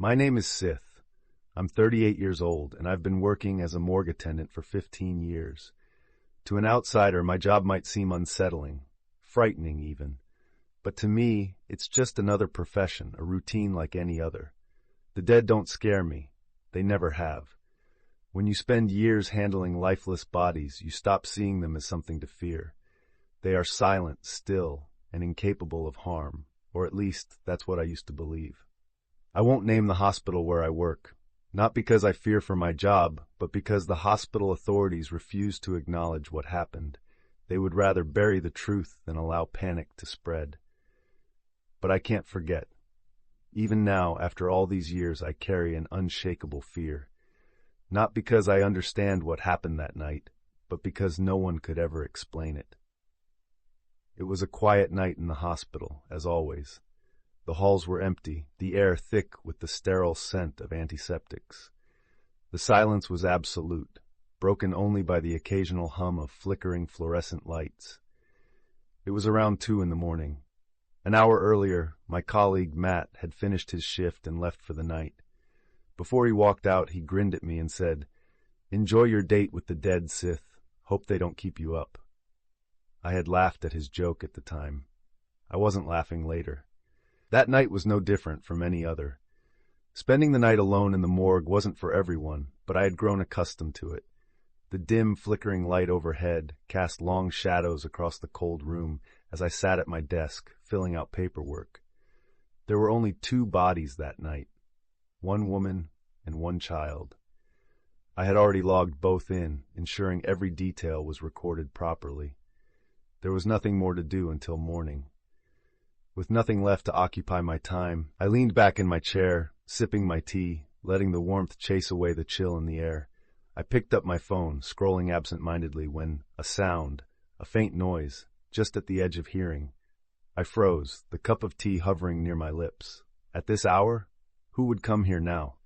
My name is Sith. I'm 38 years old, and I've been working as a morgue attendant for 15 years. To an outsider, my job might seem unsettling, frightening even. But to me, it's just another profession, a routine like any other. The dead don't scare me. They never have. When you spend years handling lifeless bodies, you stop seeing them as something to fear. They are silent, still, and incapable of harm, or at least that's what I used to believe. I won't name the hospital where I work, not because I fear for my job, but because the hospital authorities refuse to acknowledge what happened. They would rather bury the truth than allow panic to spread. But I can't forget. Even now, after all these years, I carry an unshakable fear. Not because I understand what happened that night, but because no one could ever explain it. It was a quiet night in the hospital, as always. The halls were empty, the air thick with the sterile scent of antiseptics. The silence was absolute, broken only by the occasional hum of flickering fluorescent lights. It was around 2 a.m. An hour earlier, my colleague Matt had finished his shift and left for the night. Before he walked out, he grinned at me and said, "Enjoy your date with the dead, Sith. Hope they don't keep you up." I had laughed at his joke at the time. I wasn't laughing later. That night was no different from any other. Spending the night alone in the morgue wasn't for everyone, but I had grown accustomed to it. The dim, flickering light overhead cast long shadows across the cold room as I sat at my desk, filling out paperwork. There were only 2 bodies that night, 1 woman and 1 child. I had already logged both in, ensuring every detail was recorded properly. There was nothing more to do until morning. With nothing left to occupy my time, I leaned back in my chair, sipping my tea, letting the warmth chase away the chill in the air. I picked up my phone, scrolling absent-mindedly, when a sound, a faint noise, just at the edge of hearing. I froze, the cup of tea hovering near my lips. At this hour? Who would come here now?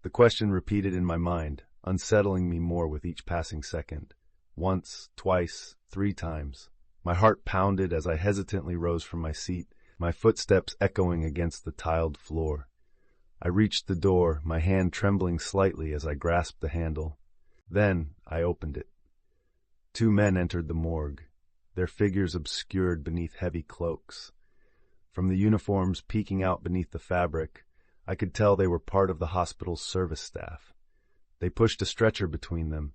The question repeated in my mind, unsettling me more with each passing second. Once, twice, 3 times. My heart pounded as I hesitantly rose from my seat, my footsteps echoing against the tiled floor. I reached the door, my hand trembling slightly as I grasped the handle. Then I opened it. 2 men entered the morgue, their figures obscured beneath heavy cloaks. From the uniforms peeking out beneath the fabric, I could tell they were part of the hospital's service staff. They pushed a stretcher between them,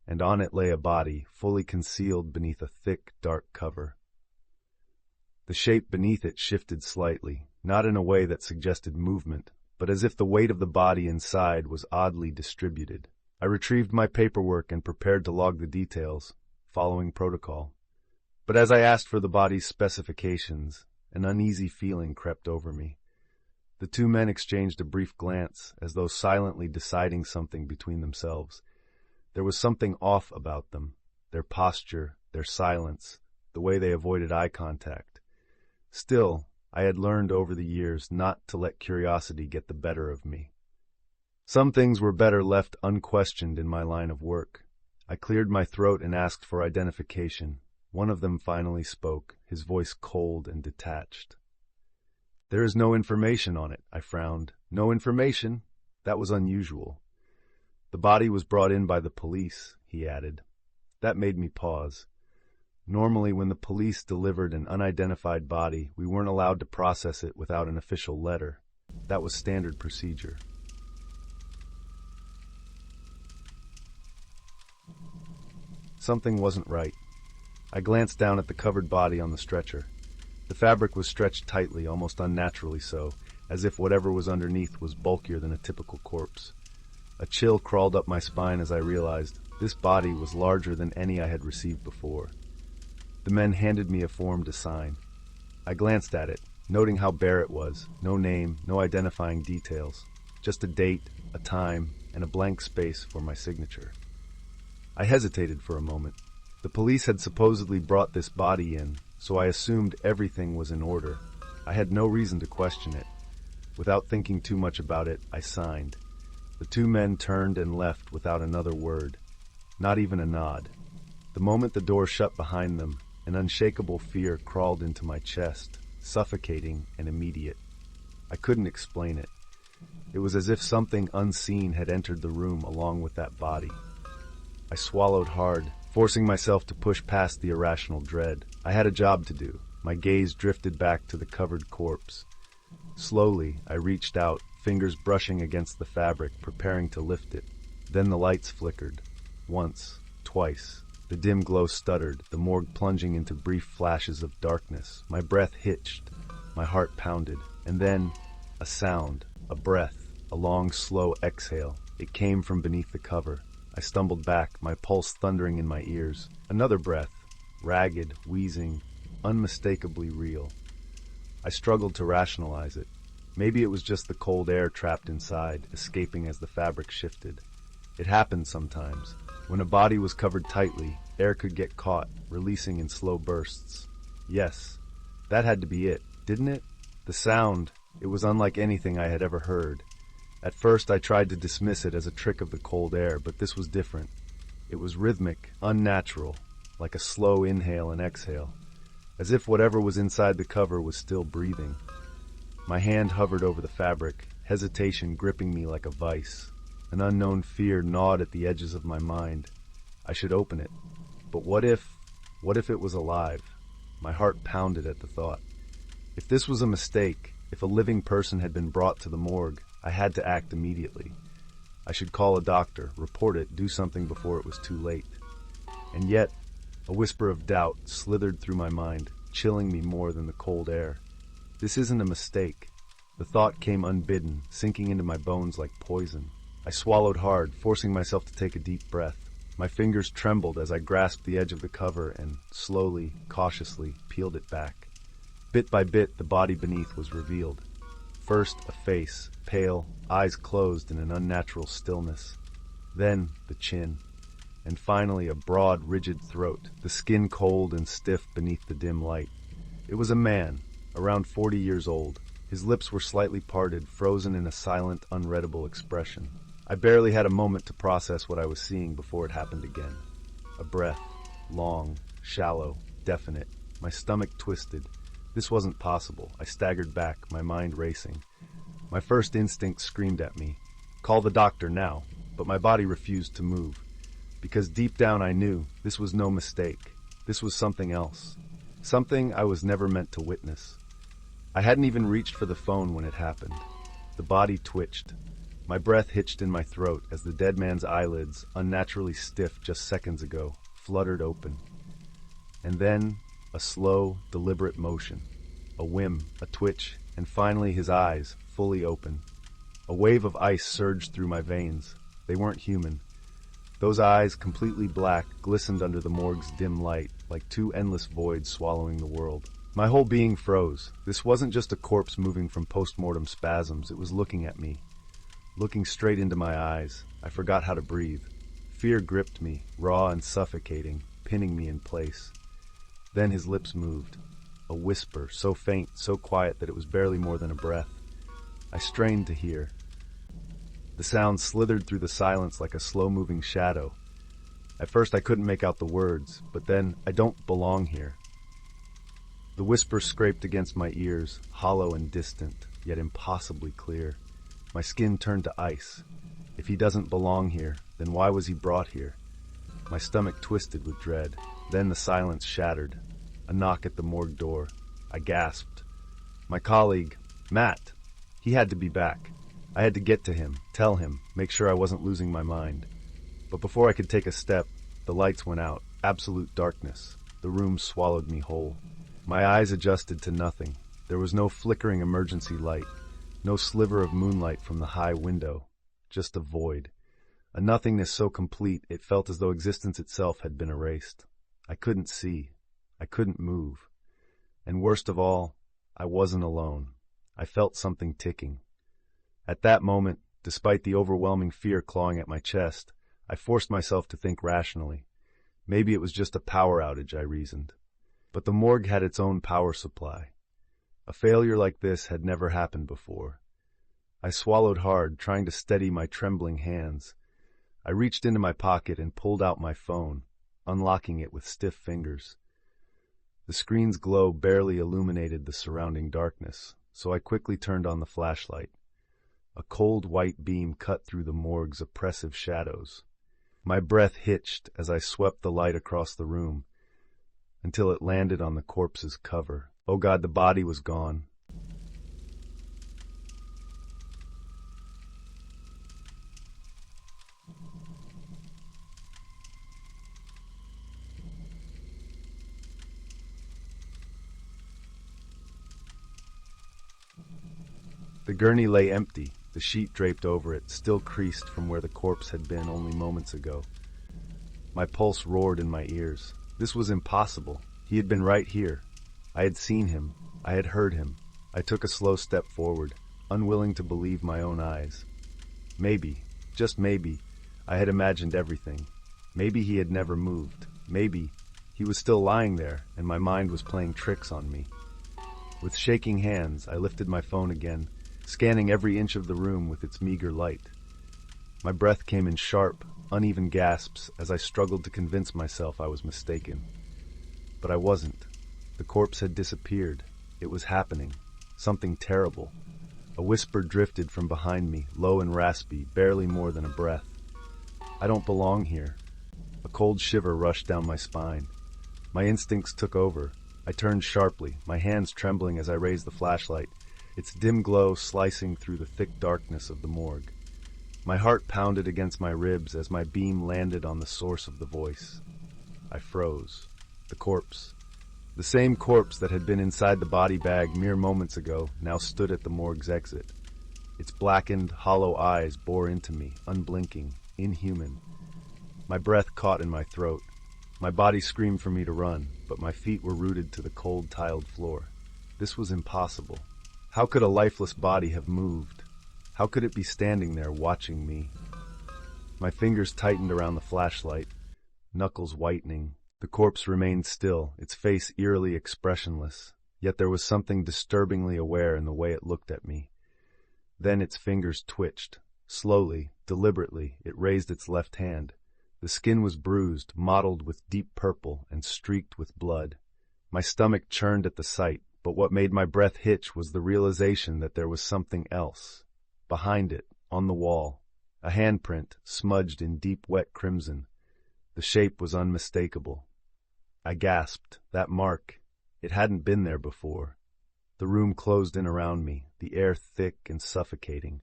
and on it lay a body, fully concealed beneath a thick, dark cover. The shape beneath it shifted slightly, not in a way that suggested movement, but as if the weight of the body inside was oddly distributed. I retrieved my paperwork and prepared to log the details, following protocol. But as I asked for the body's specifications, an uneasy feeling crept over me. The 2 men exchanged a brief glance, as though silently deciding something between themselves. There was something off about them, their posture, their silence, the way they avoided eye contact. Still, I had learned over the years not to let curiosity get the better of me. Some things were better left unquestioned in my line of work. I cleared my throat and asked for identification. One of them finally spoke, his voice cold and detached. "There is no information on it," I frowned. "No information?" That was unusual. "The body was brought in by the police," he added. That made me pause. Normally, when the police delivered an unidentified body, we weren't allowed to process it without an official letter. That was standard procedure. Something wasn't right. I glanced down at the covered body on the stretcher. The fabric was stretched tightly, almost unnaturally so, as if whatever was underneath was bulkier than a typical corpse. A chill crawled up my spine as I realized this body was larger than any I had received before. The men handed me a form to sign. I glanced at it, noting how bare it was, no name, no identifying details, just a date, a time, and a blank space for my signature. I hesitated for a moment. The police had supposedly brought this body in, so I assumed everything was in order. I had no reason to question it. Without thinking too much about it, I signed. The 2 men turned and left without another word, not even a nod. The moment the door shut behind them, an unshakable fear crawled into my chest, suffocating and immediate. I couldn't explain it. It was as if something unseen had entered the room along with that body. I swallowed hard, forcing myself to push past the irrational dread. I had a job to do. My gaze drifted back to the covered corpse. Slowly, I reached out, fingers brushing against the fabric, preparing to lift it. Then the lights flickered. Once, twice. The dim glow stuttered, the morgue plunging into brief flashes of darkness. My breath hitched. My heart pounded. And then, a sound, a breath, a long, slow exhale. It came from beneath the cover. I stumbled back, my pulse thundering in my ears. Another breath, ragged, wheezing, unmistakably real. I struggled to rationalize it. Maybe it was just the cold air trapped inside, escaping as the fabric shifted. It happened sometimes. When a body was covered tightly, air could get caught, releasing in slow bursts. Yes, that had to be it, didn't it? The sound, it was unlike anything I had ever heard. At first I tried to dismiss it as a trick of the cold air, but this was different. It was rhythmic, unnatural, like a slow inhale and exhale, as if whatever was inside the cover was still breathing. My hand hovered over the fabric, hesitation gripping me like a vice. An unknown fear gnawed at the edges of my mind. I should open it. But what if it was alive? My heart pounded at the thought. If this was a mistake, if a living person had been brought to the morgue, I had to act immediately. I should call a doctor, report it, do something before it was too late. And yet, a whisper of doubt slithered through my mind, chilling me more than the cold air. This isn't a mistake. The thought came unbidden, sinking into my bones like poison. I swallowed hard, forcing myself to take a deep breath. My fingers trembled as I grasped the edge of the cover and, slowly, cautiously, peeled it back. Bit by bit, the body beneath was revealed. First, a face, pale, eyes closed in an unnatural stillness. Then, the chin. And finally, a broad, rigid throat, the skin cold and stiff beneath the dim light. It was a man, around 40 years old. His lips were slightly parted, frozen in a silent, unreadable expression. I barely had a moment to process what I was seeing before it happened again. A breath, long, shallow, definite. My stomach twisted. This wasn't possible. I staggered back, my mind racing. My first instinct screamed at me, "Call the doctor now," but my body refused to move. Because deep down I knew this was no mistake. This was something else. Something I was never meant to witness. I hadn't even reached for the phone when it happened. The body twitched. My breath hitched in my throat as the dead man's eyelids, unnaturally stiff just seconds ago, fluttered open. And then, a slow, deliberate motion. A whim, a twitch, and finally his eyes, fully open. A wave of ice surged through my veins. They weren't human. Those eyes, completely black, glistened under the morgue's dim light, like two endless voids swallowing the world. My whole being froze. This wasn't just a corpse moving from post-mortem spasms. It was looking at me. Looking straight into my eyes. I forgot how to breathe. Fear gripped me, raw and suffocating, pinning me in place. Then his lips moved. A whisper, so faint, so quiet that it was barely more than a breath. I strained to hear. The sound slithered through the silence like a slow-moving shadow. At first I couldn't make out the words, but then, "I don't belong here." The whisper scraped against my ears, hollow and distant, yet impossibly clear. My skin turned to ice. If he doesn't belong here, then why was he brought here? My stomach twisted with dread. Then the silence shattered. A knock at the morgue door. I gasped. My colleague, Matt. He had to be back. I had to get to him, tell him, make sure I wasn't losing my mind. But before I could take a step, the lights went out. Absolute darkness. The room swallowed me whole. My eyes adjusted to nothing. There was no flickering emergency light. No sliver of moonlight from the high window. Just a void. A nothingness so complete it felt as though existence itself had been erased. I couldn't see. I couldn't move. And worst of all, I wasn't alone. I felt something ticking. At that moment, despite the overwhelming fear clawing at my chest, I forced myself to think rationally. Maybe it was just a power outage, I reasoned. But the morgue had its own power supply. A failure like this had never happened before. I swallowed hard, trying to steady my trembling hands. I reached into my pocket and pulled out my phone, unlocking it with stiff fingers. The screen's glow barely illuminated the surrounding darkness, so I quickly turned on the flashlight. A cold white beam cut through the morgue's oppressive shadows. My breath hitched as I swept the light across the room until it landed on the corpse's cover. Oh God, the body was gone. The gurney lay empty, the sheet draped over it, still creased from where the corpse had been only moments ago. My pulse roared in my ears. This was impossible. He had been right here. I had seen him. I had heard him. I took a slow step forward, unwilling to believe my own eyes. Maybe, just maybe, I had imagined everything. Maybe he had never moved. Maybe he was still lying there, and my mind was playing tricks on me. With shaking hands, I lifted my phone again, scanning every inch of the room with its meager light. My breath came in sharp, uneven gasps as I struggled to convince myself I was mistaken. But I wasn't. The corpse had disappeared. It was happening. Something terrible. A whisper drifted from behind me, low and raspy, barely more than a breath. I don't belong here. A cold shiver rushed down my spine. My instincts took over. I turned sharply, my hands trembling as I raised the flashlight, its dim glow slicing through the thick darkness of the morgue. My heart pounded against my ribs as my beam landed on the source of the voice. I froze. The corpse. The same corpse that had been inside the body bag mere moments ago now stood at the morgue's exit. Its blackened, hollow eyes bore into me, unblinking, inhuman. My breath caught in my throat. My body screamed for me to run, but my feet were rooted to the cold, tiled floor. This was impossible. How could a lifeless body have moved? How could it be standing there watching me? My fingers tightened around the flashlight, knuckles whitening. The corpse remained still, its face eerily expressionless, yet there was something disturbingly aware in the way it looked at me. Then its fingers twitched. Slowly, deliberately, it raised its left hand. The skin was bruised, mottled with deep purple, and streaked with blood. My stomach churned at the sight, but what made my breath hitch was the realization that there was something else. Behind it, on the wall, a handprint, smudged in deep wet crimson. The shape was unmistakable. I gasped. That mark. It hadn't been there before. The room closed in around me, the air thick and suffocating.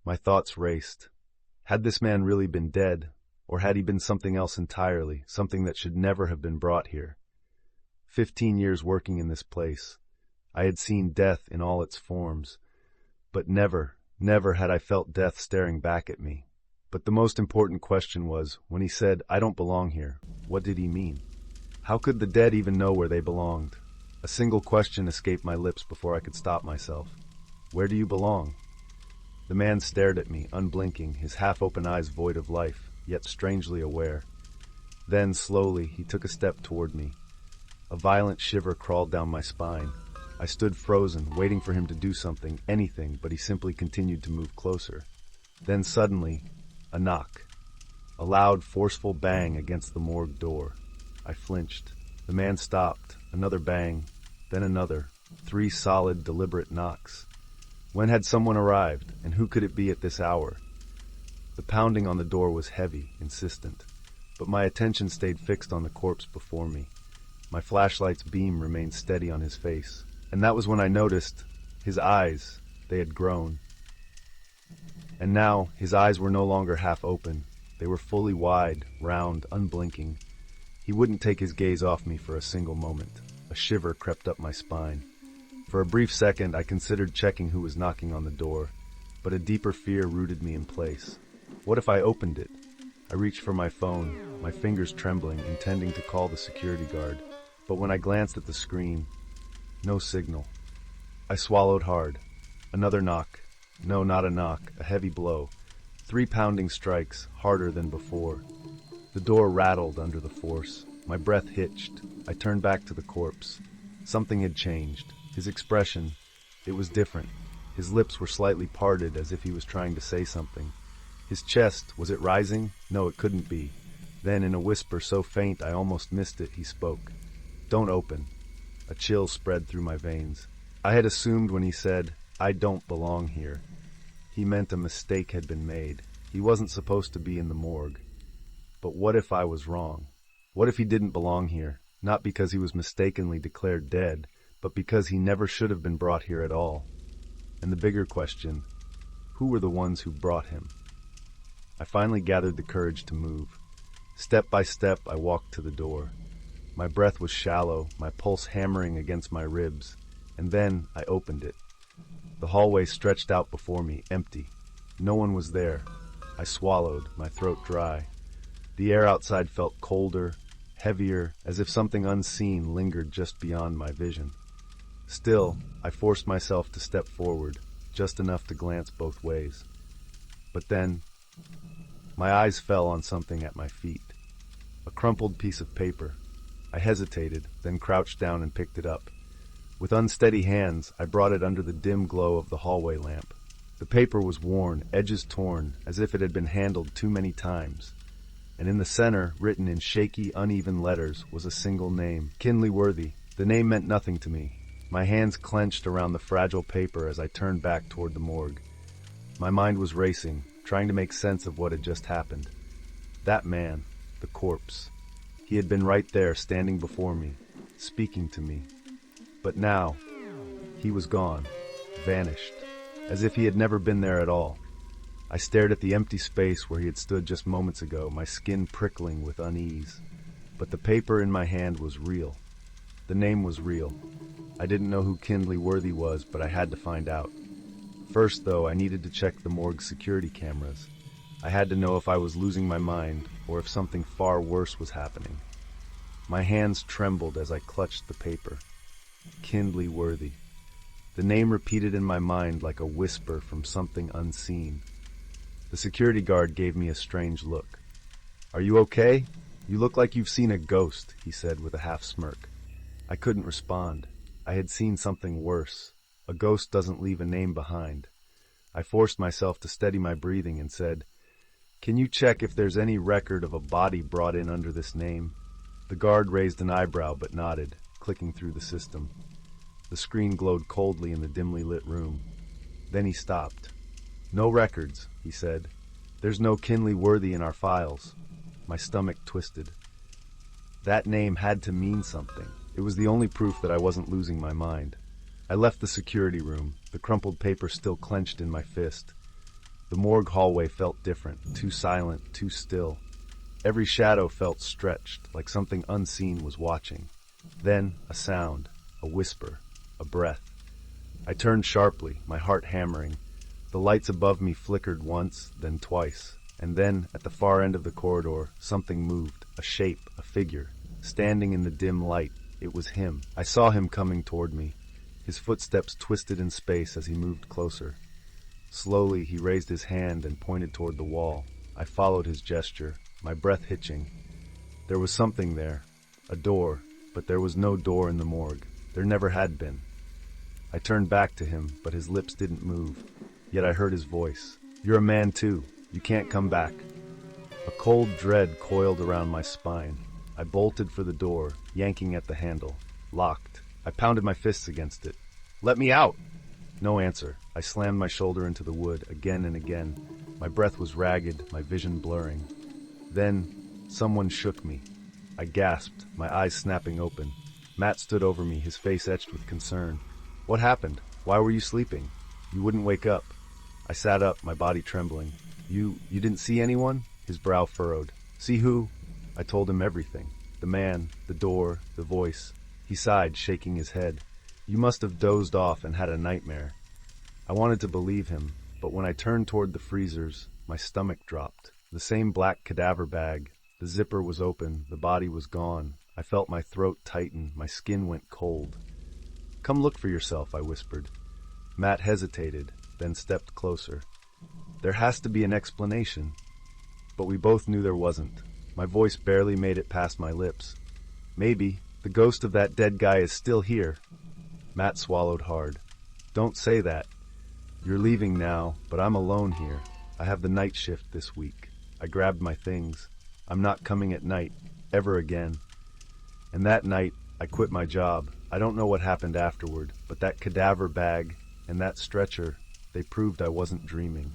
My thoughts raced. Had this man really been dead, or had he been something else entirely, something that should never have been brought here? 15 years working in this place, I had seen death in all its forms, but never had I felt death staring back at me. But the most important question was, when he said, "I don't belong here," what did he mean? How could the dead even know where they belonged? A single question escaped my lips before I could stop myself. Where do you belong? The man stared at me, unblinking, his half-open eyes void of life, yet strangely aware. Then, slowly, he took a step toward me. A violent shiver crawled down my spine. I stood frozen, waiting for him to do something, anything, but he simply continued to move closer. Then suddenly, a knock. A loud, forceful bang against the morgue door. I flinched. The man stopped. Another bang. Then another. 3 solid, deliberate knocks. When had someone arrived, and who could it be at this hour? The pounding on the door was heavy, insistent, but my attention stayed fixed on the corpse before me. My flashlight's beam remained steady on his face, and that was when I noticed his eyes. They had grown. And now, his eyes were no longer half open. They were fully wide, round, unblinking. He wouldn't take his gaze off me for a single moment. A shiver crept up my spine. For a brief second, I considered checking who was knocking on the door, but a deeper fear rooted me in place. What if I opened it? I reached for my phone, my fingers trembling, intending to call the security guard. But when I glanced at the screen, no signal. I swallowed hard. Another knock. No, not a knock, a heavy blow. 3 pounding strikes, harder than before. The door rattled under the force. My breath hitched. I turned back to the corpse. Something had changed. His expression, it was different. His lips were slightly parted as if he was trying to say something. His chest, was it rising? No, it couldn't be. Then, in a whisper so faint I almost missed it, he spoke. "Don't open." A chill spread through my veins. I had assumed when he said, "I don't belong here," He meant a mistake had been made. He wasn't supposed to be in the morgue. But what if I was wrong? What if he didn't belong here, not because he was mistakenly declared dead, but because he never should have been brought here at all? And the bigger question, who were the ones who brought him? I finally gathered the courage to move. Step by step, I walked to the door. My breath was shallow, my pulse hammering against my ribs, and then I opened it. The hallway stretched out before me, empty. No one was there. I swallowed, my throat dry. The air outside felt colder, heavier, as if something unseen lingered just beyond my vision. Still, I forced myself to step forward, just enough to glance both ways. But then, my eyes fell on something at my feet. A crumpled piece of paper. I hesitated, then crouched down and picked it up. With unsteady hands, I brought it under the dim glow of the hallway lamp. The paper was worn, edges torn, as if it had been handled too many times. And in the center, written in shaky, uneven letters, was a single name, Kinley Worthy. The name meant nothing to me. My hands clenched around the fragile paper as I turned back toward the morgue. My mind was racing, trying to make sense of what had just happened. That man, the corpse. He had been right there, standing before me, speaking to me. But now, he was gone, vanished, as if he had never been there at all. I stared at the empty space where he had stood just moments ago, my skin prickling with unease. But the paper in my hand was real. The name was real. I didn't know who Kinley Worthy was, but I had to find out. First, though, I needed to check the morgue security cameras. I had to know if I was losing my mind, or if something far worse was happening. My hands trembled as I clutched the paper. Kinley Worthy. The name repeated in my mind like a whisper from something unseen. The security guard gave me a strange look. "Are you okay? You look like you've seen a ghost," he said with a half smirk. I couldn't respond. I had seen something worse. A ghost doesn't leave a name behind. I forced myself to steady my breathing and said, "Can you check if there's any record of a body brought in under this name?" The guard raised an eyebrow but nodded, clicking through the system. The screen glowed coldly in the dimly lit room. Then he stopped. "No records," he said. "There's no Kinley Worthy in our files." My stomach twisted. That name had to mean something. It was the only proof that I wasn't losing my mind. I left the security room, the crumpled paper still clenched in my fist. The morgue hallway felt different, too silent, too still. Every shadow felt stretched, like something unseen was watching. Then, a sound, a whisper, a breath. I turned sharply, my heart hammering. The lights above me flickered once, then twice. And then, at the far end of the corridor, something moved, a shape, a figure. Standing in the dim light, it was him. I saw him coming toward me. His footsteps twisted in space as he moved closer. Slowly, he raised his hand and pointed toward the wall. I followed his gesture, my breath hitching. There was something there, a door, but there was no door in the morgue. There never had been. I turned back to him, but his lips didn't move. Yet I heard his voice. "You're a man too. You can't come back." A cold dread coiled around my spine. I bolted for the door, yanking at the handle. Locked. I pounded my fists against it. "Let me out!" No answer. I slammed my shoulder into the wood again and again. My breath was ragged, my vision blurring. Then, someone shook me. I gasped, my eyes snapping open. Matt stood over me, his face etched with concern. "What happened? Why were you sleeping? You wouldn't wake up." I sat up, my body trembling. You didn't see anyone?" His brow furrowed. "See who?" I told him everything. The man, the door, the voice. He sighed, shaking his head. "You must have dozed off and had a nightmare." I wanted to believe him, but when I turned toward the freezers, my stomach dropped. The same black cadaver bag. The zipper was open, the body was gone. I felt my throat tighten, my skin went cold. "Come look for yourself," I whispered. Matt hesitated, then stepped closer. "There has to be an explanation." But we both knew there wasn't. My voice barely made it past my lips. "Maybe. The ghost of that dead guy is still here." Matt swallowed hard. "Don't say that. You're leaving now, but I'm alone here. I have the night shift this week." I grabbed my things. "I'm not coming at night, ever again." And that night, I quit my job. I don't know what happened afterward, but that cadaver bag and that stretcher, They proved I wasn't dreaming.